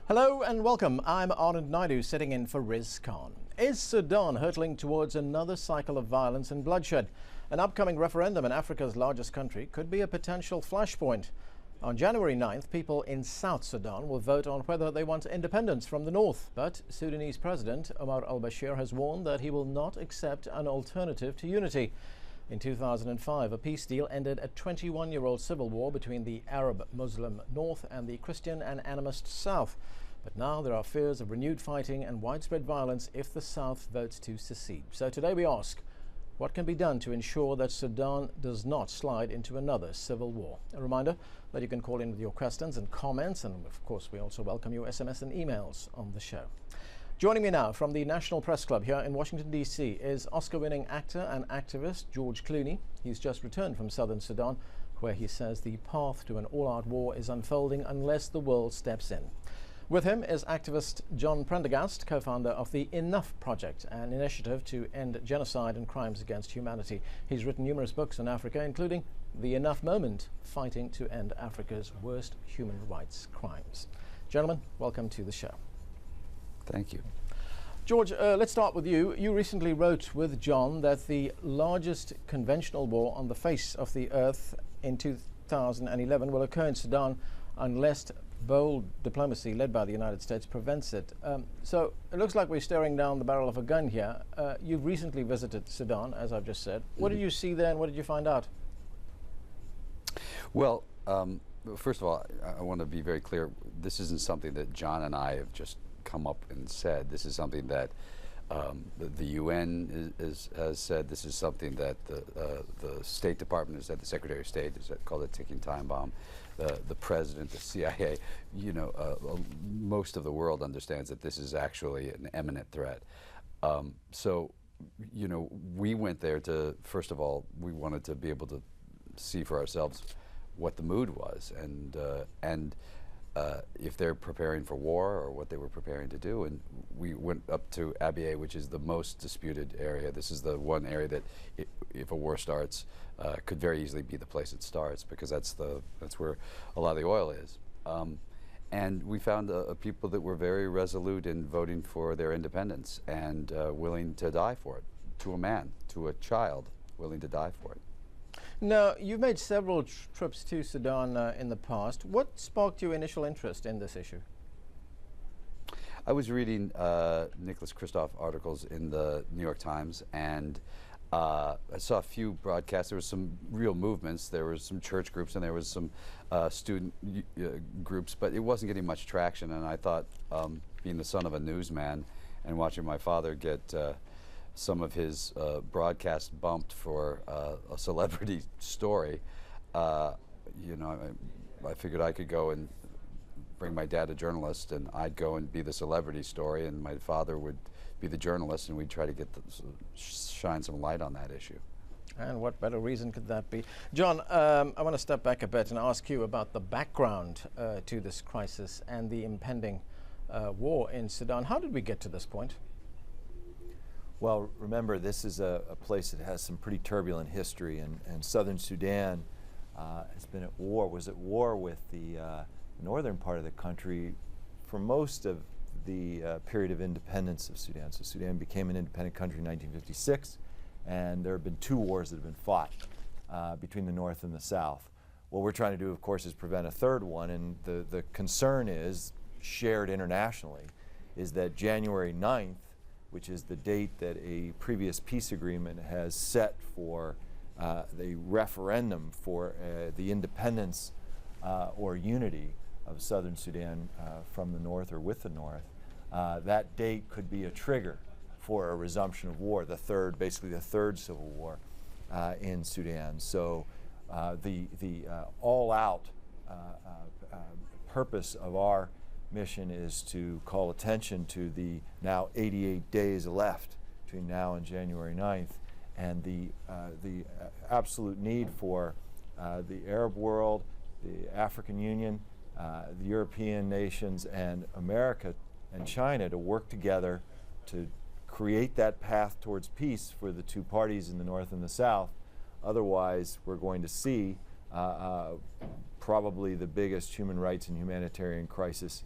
Hello and welcome. I'm Anand Naidu sitting in for Riz Khan. Is Sudan hurtling towards another cycle of violence and bloodshed? An upcoming referendum in Africa's largest country could be a potential flashpoint. On January 9th, people in South Sudan will vote on whether they want independence from the north. But Sudanese President Omar al-Bashir has warned that he will not accept an alternative to unity. In 2005, a peace deal ended a 21-year-old civil war between the Arab-Muslim North and the Christian and animist South. But now there are fears of renewed fighting and widespread violence if the South votes to secede. So today we ask, what can be done to ensure that Sudan does not slide into another civil war? A reminder that you can call in with your questions and comments, and of course we also welcome your SMS and emails on the show. Joining me now from the National Press Club here in Washington, D.C. is Oscar-winning actor and activist George Clooney. He's just returned from southern Sudan, where he says the path to an all-out war is unfolding unless the world steps in. With him is activist John Prendergast, co-founder of the Enough Project, an initiative to end genocide and crimes against humanity. He's written numerous books on Africa, including The Enough Moment, Fighting to End Africa's Worst Human Rights Crimes. Gentlemen, welcome to the show. Thank you. George, let's start with you. You recently wrote with John that the largest conventional war on the face of the earth in 2011 will occur in Sudan unless bold diplomacy led by the United States prevents it. So it looks like we're staring down the barrel of a gun here. You've recently visited Sudan, as I've just said. What did you see there and what did you find out? Well, first of all, I want to be very clear. This isn't something that John and I have just come up and said. This is something that the UN has said. This is something that the State Department has said. The Secretary of State has called it a ticking time bomb. The President, the CIA, most of the world understands that this is actually an imminent threat. So, we went there to, first of all, we wanted to be able to see for ourselves what the mood was and if they're preparing for war or what they were preparing to do. And we went up to Abyei, which is the most disputed area. This is the one area that, if a war starts, could very easily be the place it starts, because that's where a lot of the oil is. And we found people that were very resolute in voting for their independence and willing to die for it, to a man, to a child, willing to die for it. Now, you've made several trips to Sudan in the past. What sparked your initial interest in this issue? I was reading Nicholas Kristof articles in the New York Times, and I saw a few broadcasts. There were some real movements. There were some church groups, and there was some student groups, but it wasn't getting much traction. And I thought, being the son of a newsman and watching my father get some of his broadcasts bumped for a celebrity story, I figured I could go and bring my dad, a journalist, and I'd go and be the celebrity story, and my father would be the journalist, and we'd try to get shine some light on that issue. And what better reason could that be? John, I want to step back a bit and ask you about the background to this crisis and the impending war in Sudan. How did we get to this point? Well, remember, this is a place that has some pretty turbulent history, and southern Sudan has been at war, was at war with the northern part of the country for most of the period of independence of Sudan. So Sudan became an independent country in 1956, and there have been two wars that have been fought between the north and the south. What we're trying to do, of course, is prevent a third one, and the concern is, shared internationally, is that January 9th, which is the date that a previous peace agreement has set for the referendum for the independence or unity of southern Sudan from the north or with the north, that date could be a trigger for a resumption of war, basically the third civil war in Sudan. So the all-out purpose of our mission is to call attention to the now 88 days left between now and January 9th, and the absolute need for the Arab world, the African Union, the European nations, and America and China to work together to create that path towards peace for the two parties in the north and the south. Otherwise, we're going to see probably the biggest human rights and humanitarian crisis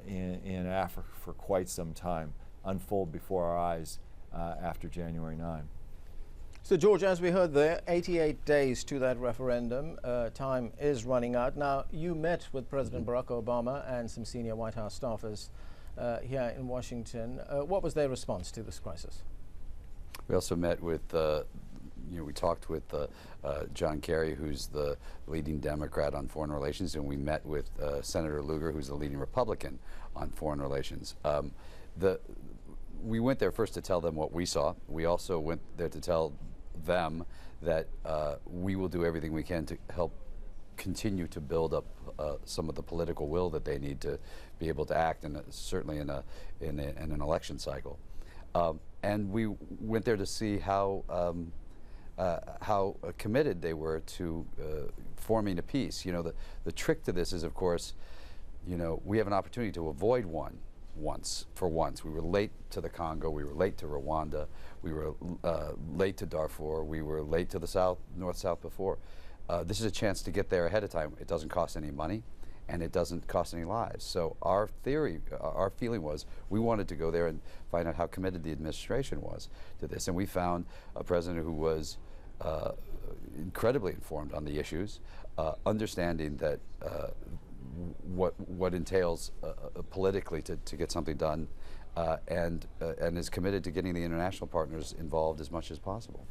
in Africa for quite some time unfold before our eyes after January 9. So, George, as we heard there, 88 days to that referendum. Time is running out. Now, you met with President Barack Obama and some senior White House staffers here in Washington. What was their response to this crisis? We also met with, we talked with John Kerry, who's the leading Democrat on foreign relations, and we met with Senator Lugar, who's the leading Republican on foreign relations. We went there first to tell them what we saw. We also went there to tell them that we will do everything we can to help continue to build up some of the political will that they need to be able to act, and certainly in an election cycle. And we went there to see how committed they were to forming a peace. You know, the trick to this is, of course, we have an opportunity to avoid one. For once. We were late to the Congo, we were late to Rwanda, we were late to Darfur, we were late to the South, North-South before. This is a chance to get there ahead of time. It doesn't cost any money, and it doesn't cost any lives. So our feeling was we wanted to go there and find out how committed the administration was to this. And we found a president who was incredibly informed on the issues, understanding that what entails politically to get something done, and is committed to getting the international partners involved as much as possible.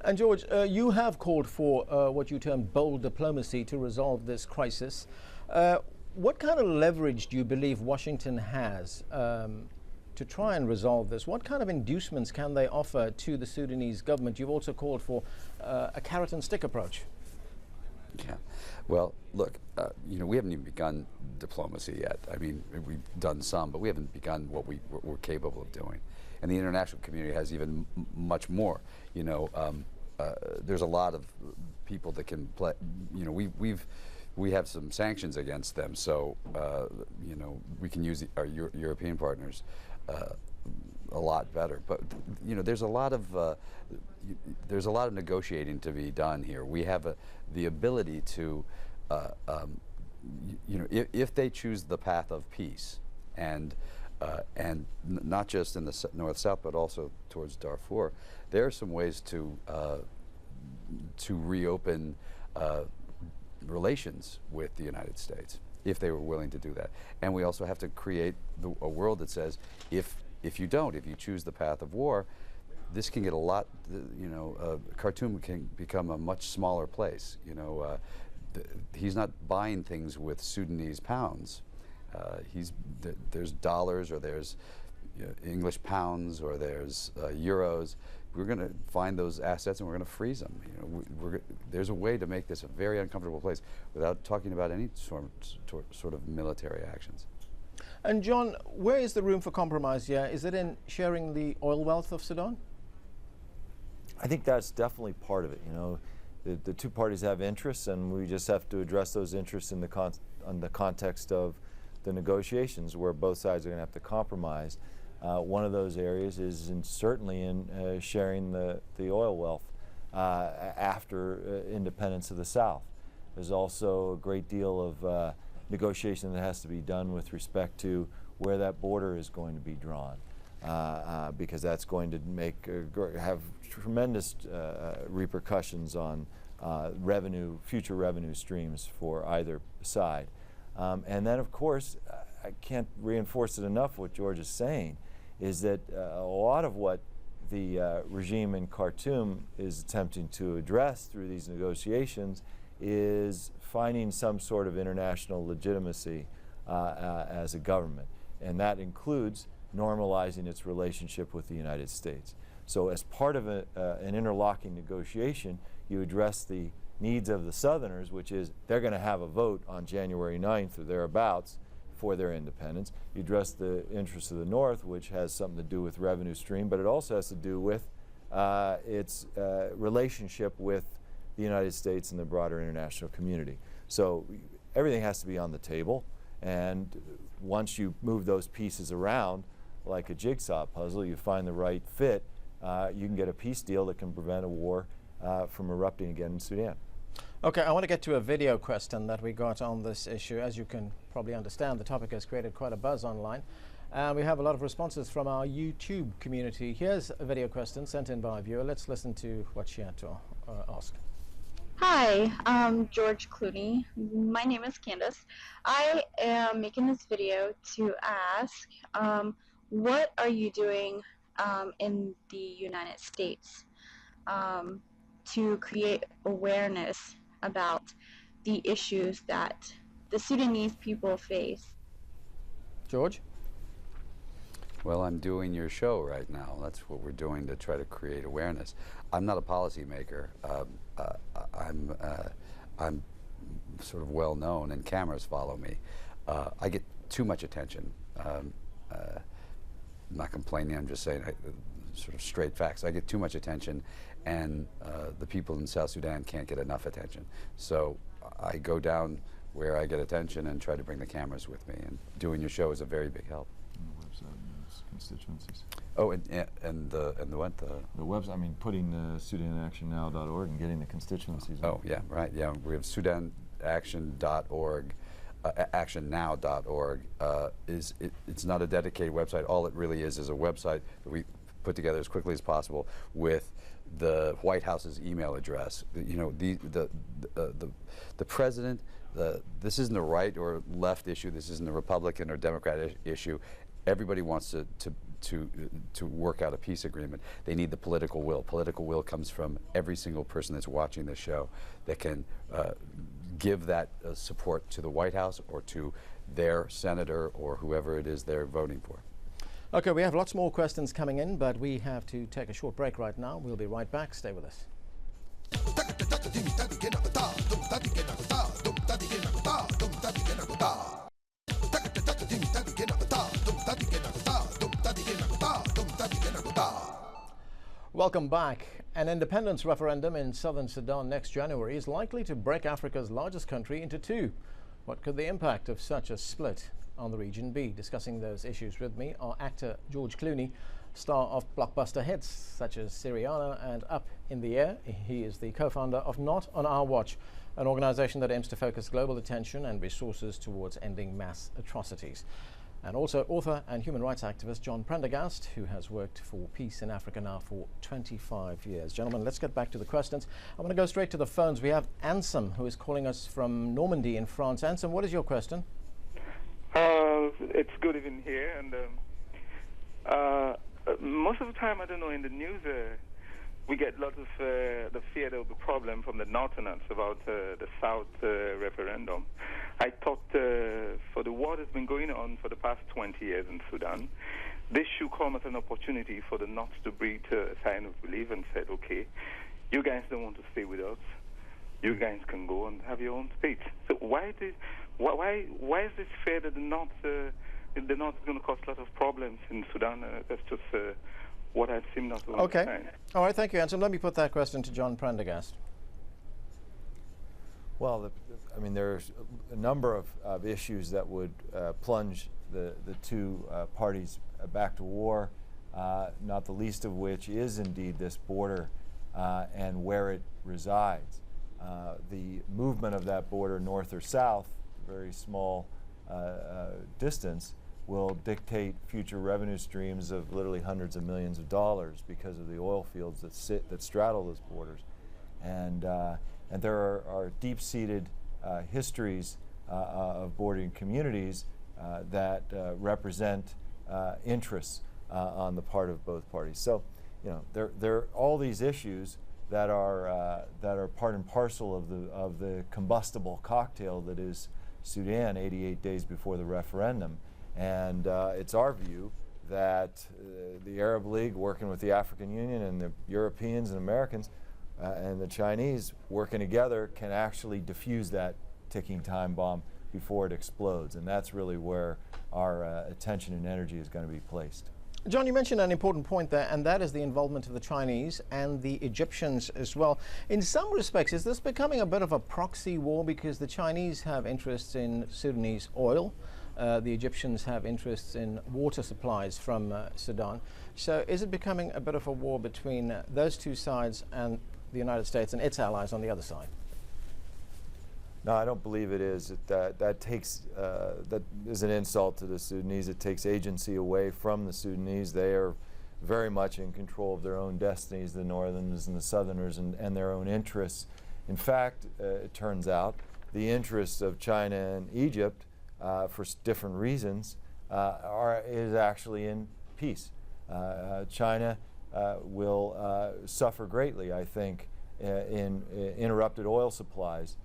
And George, you have called for what you term bold diplomacy to resolve this crisis. What kind of leverage do you believe Washington has to try and resolve this? What kind of inducements can they offer to the Sudanese government? You've also called for a carrot and stick approach. Yeah, well, look, we haven't even begun diplomacy yet. I mean, we've done some, but we haven't begun what we're capable of doing. And the international community has even much more. There's a lot of people that can play. We have some sanctions against them, so we can use our European partners a lot better. But there's a lot of negotiating to be done here. We have the ability to, if they choose the path of peace, and not just in the north-south, but also towards Darfur, there are some ways to reopen relations with the United States, if they were willing to do that. And we also have to create a world that says, if you choose the path of war, this can get a lot, Khartoum can become a much smaller place. He's not buying things with Sudanese pounds. There's dollars, or there's English pounds, or there's euros. We're going to find those assets and we're going to freeze them. There's a way to make this a very uncomfortable place without talking about any sort of military actions. And John, where is the room for compromise here? Is it in sharing the oil wealth of Sudan? I think that's definitely part of it. The two parties have interests, and we just have to address those interests in the context of the negotiations, where both sides are going to have to compromise. One of those areas is certainly in sharing the oil wealth after independence of the South. There's also a great deal of negotiation that has to be done with respect to where that border is going to be drawn, because that's going to have tremendous repercussions on future revenue streams for either side. And then, of course, I can't reinforce it enough what George is saying, is that a lot of what the regime in Khartoum is attempting to address through these negotiations is finding some sort of international legitimacy as a government. And that includes normalizing its relationship with the United States. So as part of an interlocking negotiation, you address the needs of the Southerners, which is they're going to have a vote on January 9th or thereabouts for their independence. You address the interests of the North, which has something to do with revenue stream, but it also has to do with its relationship with the United States and the broader international community. So everything has to be on the table, and once you move those pieces around like a jigsaw puzzle, you find the right fit, you can get a peace deal that can prevent a war from erupting again in Sudan. Okay, I want to get to a video question that we got on this issue. As you can probably understand, the topic has created quite a buzz online. We have a lot of responses from our YouTube community. Here's a video question sent in by a viewer. Let's listen to what she had to ask. Hi, I'm George Clooney. My name is Candace. I am making this video to ask, what are you doing in the United States to create awareness about the issues that the Sudanese people face? George? Well, I'm doing your show right now. That's what we're doing to try to create awareness. I'm not a policymaker. I'm sort of well known, and cameras follow me. I get too much attention. I'm not complaining. I'm just saying sort of straight facts. I get too much attention, and the people in South Sudan can't get enough attention. So I go down where I get attention and try to bring the cameras with me. And doing your show is a very big help. Constituencies. Oh, and the what? The website. I mean, putting SudanActionNow.org and getting the constituencies. Oh, yeah, right. Yeah, we have SudanAction.org, ActionNow.org. It's not a dedicated website. All it really is a website that we put together as quickly as possible with the White House's email address. You know, the president. This isn't a right or left issue. This isn't a Republican or Democrat issue. Everybody wants to work out a peace agreement. They need the political will. Political will comes from every single person that's watching this show that can give that support to the White House or to their senator or whoever it is they're voting for. Okay, we have lots more questions coming in, but we have to take a short break right now. We'll be right back. Stay with us. Welcome back. An independence referendum in southern Sudan next January is likely to break Africa's largest country into two. What could the impact of such a split on the region be? Discussing those issues with me are actor George Clooney, star of blockbuster hits such as Syriana and Up in the Air. He is the co-founder of Not on Our Watch, an organization that aims to focus global attention and resources towards ending mass atrocities. And also author and human rights activist John Prendergast, who has worked for peace in Africa now for 25 years. Gentlemen, let's get back to the questions. I want to go straight to the phones. We have Anselm, who is calling us from Normandy in France. Anselm, what is your question? It's good evening here, and most of the time, I don't know, in the news, we get lots of the fear there will be problem from the Northerners about the South referendum. I thought for the war that's been going on for the past 20 years in Sudan, this should come as an opportunity for the North to breathe a sign of relief and said, okay, you guys don't want to stay with us. You guys can go and have your own state. So why is this fear that the North is going to cause a lot of problems in Sudan? That's just what I seem not to understand. Okay. All right, thank you, Anselm. Let me put that question to John Prendergast. Well, I mean, there's a number of issues that would plunge the two parties back to war, not the least of which is indeed this border and where it resides. The movement of that border north or south, very small distance, will dictate future revenue streams of literally hundreds of millions of dollars because of the oil fields that straddle those borders. And there are deep-seated histories of bordering communities that represent interests on the part of both parties. So, you know, there are all these issues that are part and parcel of the combustible cocktail that is Sudan 88 days before the referendum. And it's our view that the Arab League, working with the African Union and the Europeans and Americans and the Chinese working together, can actually defuse that ticking time bomb before it explodes. And that's really where our attention and energy is going to be placed. John, you mentioned an important point there, and that is the involvement of the Chinese and the Egyptians as well. In some respects, is this becoming a bit of a proxy war because the Chinese have interests in Sudanese oil? The Egyptians have interests in water supplies from Sudan. So is it becoming a bit of a war between those two sides and the United States and its allies on the other side? No, I don't believe it is. That is an insult to the Sudanese. It takes agency away from the Sudanese. They are very much in control of their own destinies, the Northerners and the Southerners, and their own interests. In fact, it turns out the interests of China and Egypt, for different reasons, is actually in peace. China will suffer greatly, I think, in interrupted oil supplies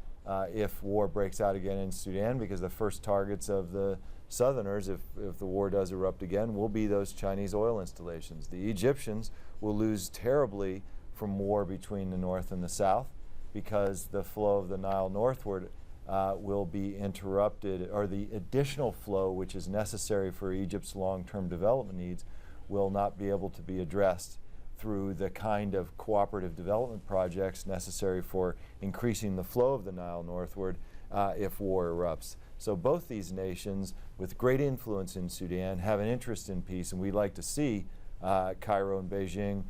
if war breaks out again in Sudan, because the first targets of the Southerners, if the war does erupt again, will be those Chinese oil installations. The Egyptians will lose terribly from war between the North and the South, because the flow of the Nile northward will be interrupted, or the additional flow which is necessary for Egypt's long-term development needs will not be able to be addressed through the kind of cooperative development projects necessary for increasing the flow of the Nile northward if war erupts. So both these nations, with great influence in Sudan, have an interest in peace, and we'd like to see Cairo and Beijing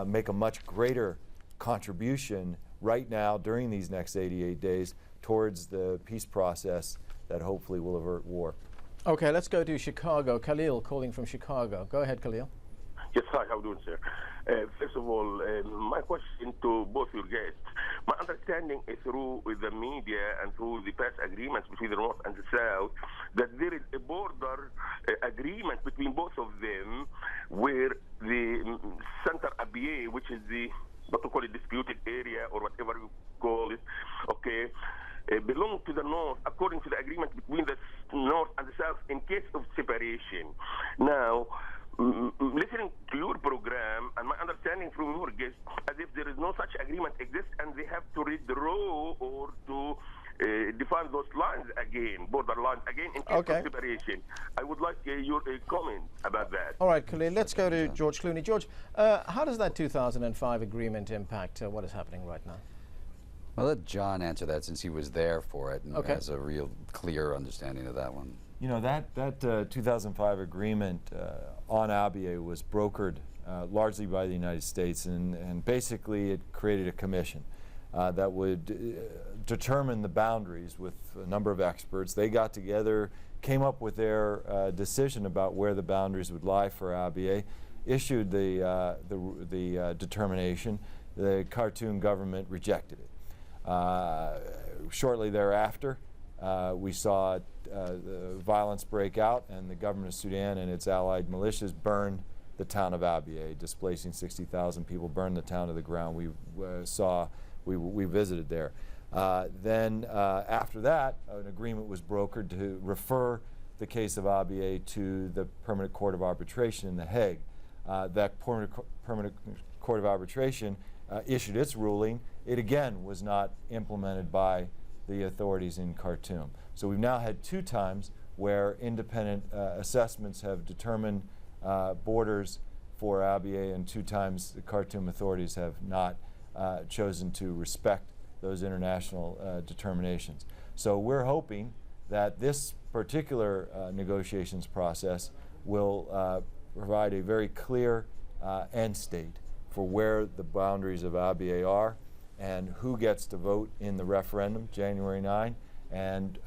make a much greater contribution right now during these next 88 days towards the peace process that hopefully will avert war. Okay, let's go to Chicago. Khalil calling from Chicago. Go ahead, Khalil. Yes, hi, how are you doing, sir? First of all, my question to both your guests. My understanding is through the media and through the past agreements between the North and the South that there is a border agreement between both of them where the Center Abyei, which is the, what to call it, disputed area or whatever you call it, okay, belong to the North according to the agreement between the North and the South in case of separation. Now, listening to your program and my understanding from your guests, as if there is no such agreement exists and they have to redraw or to define those lines again, border lines again in case of separation. I would like your comment about that. All right, Khalil, let's go to George Clooney. George, how does that 2005 agreement impact what is happening right now? I'll let John answer that since he was there for it and has a real clear understanding of that one. You know, that 2005 agreement on Abyei was brokered largely by the United States, and basically it created a commission that would determine the boundaries with a number of experts. They got together, came up with their decision about where the boundaries would lie for Abyei, issued the determination. The Khartoum government rejected it. Shortly thereafter, we saw the violence break out, and the government of Sudan and its allied militias burned the town of Abyei, displacing 60,000 people, burned the town to the ground. We visited there. Then after that, an agreement was brokered to refer the case of Abyei to the Permanent Court of Arbitration in The Hague. That Permanent Court of Arbitration issued its ruling. It again was not implemented by the authorities in Khartoum. So we've now had 2 times where independent assessments have determined borders for Abyei, and 2 times the Khartoum authorities have not chosen to respect those international determinations. So we're hoping that this particular negotiations process will provide a very clear end state for where the boundaries of Abyei are and who gets to vote in the referendum, January 9, and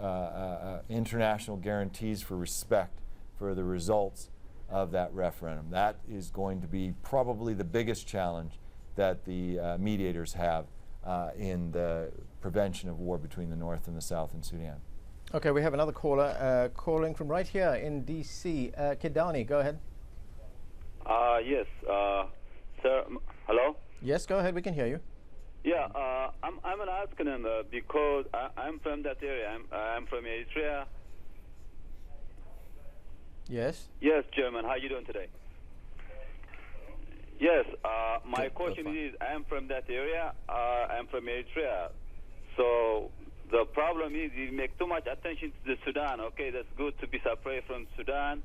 international guarantees for respect for the results of that referendum. That is going to be probably the biggest challenge that the mediators have in the prevention of war between the North and the South in Sudan. Okay, we have another caller calling from right here in D.C. Kidani, go ahead. Yes, sir. Hello. Yes, go ahead. We can hear you. Yeah, I'm asking him because I'm from that area. I'm from Eritrea. Yes. Yes, Chairman. How are you doing today? Yes. My question is, I'm from that area. I'm from Eritrea. So the problem is you make too much attention to the Sudan. Okay, that's good to be separate from Sudan,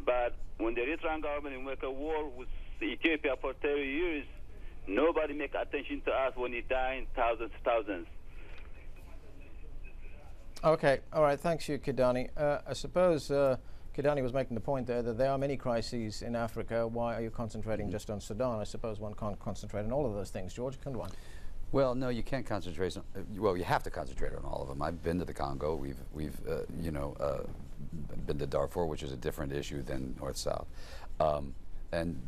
but when the Eritrean government make a war with Ethiopia for 30 years, nobody make attention to us when it dying thousands. Okay, all right, thanks you, Kidani. I suppose Kidani was making the point there that there are many crises in Africa. Why are you concentrating just on Sudan? I suppose one can't concentrate on all of those things. George, can one? Well, no, you can't concentrate on, well, you have to concentrate on all of them. I've been to the Congo. We've been to Darfur, which is a different issue than North-South. And,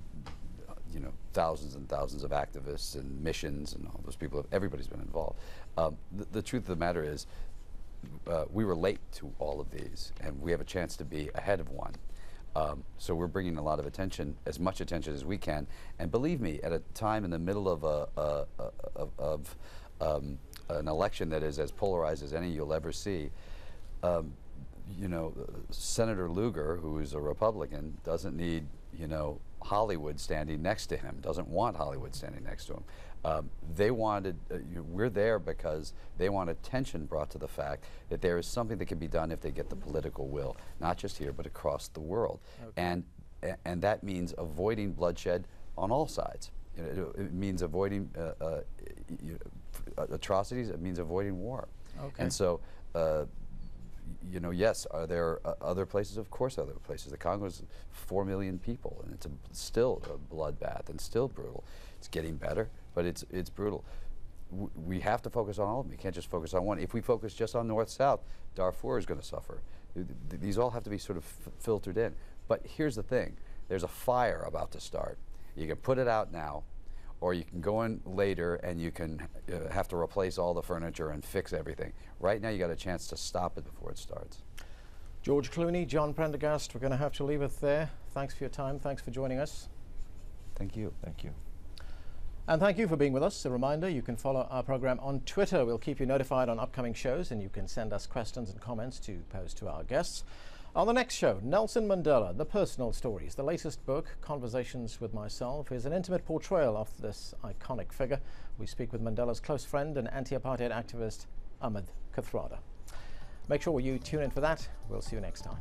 thousands and thousands of activists and missions and all those people, everybody's been involved. The truth of the matter is, we were late to all of these, and we have a chance to be ahead of one. So we're bringing a lot of attention, as much attention as we can. And believe me, at a time in the middle of an election that is as polarized as any you'll ever see, Senator Lugar, who is a Republican, doesn't need, Hollywood standing next to him, doesn't want Hollywood standing next to him. They wanted, we're there because they want attention brought to the fact that there is something that can be done if they get the political will, not just here, but across the world. Okay. And that means avoiding bloodshed on all sides. It means avoiding atrocities, it means avoiding war. Okay. And so, yes, are there other places? Of course, other places. The Congo is 4 million people, and it's still a bloodbath and still brutal. It's getting better, but it's brutal. We have to focus on all of them. We can't just focus on one. If we focus just on North-South, Darfur is going to suffer. These all have to be sort of filtered in. But here's the thing. There's a fire about to start. You can put it out now, or you can go in later and you can have to replace all the furniture and fix everything. Right now you got a chance to stop it before it starts. George Clooney, John Prendergast, we're going to have to leave it there. Thanks for your time. Thanks for joining us. Thank you. Thank you. And thank you for being with us. A reminder, you can follow our program on Twitter. We'll keep you notified on upcoming shows, and you can send us questions and comments to pose to our guests. On the next show, Nelson Mandela, The Personal Stories. The latest book, Conversations with Myself, is an intimate portrayal of this iconic figure. We speak with Mandela's close friend and anti-apartheid activist, Ahmed Kathrada. Make sure you tune in for that. We'll see you next time.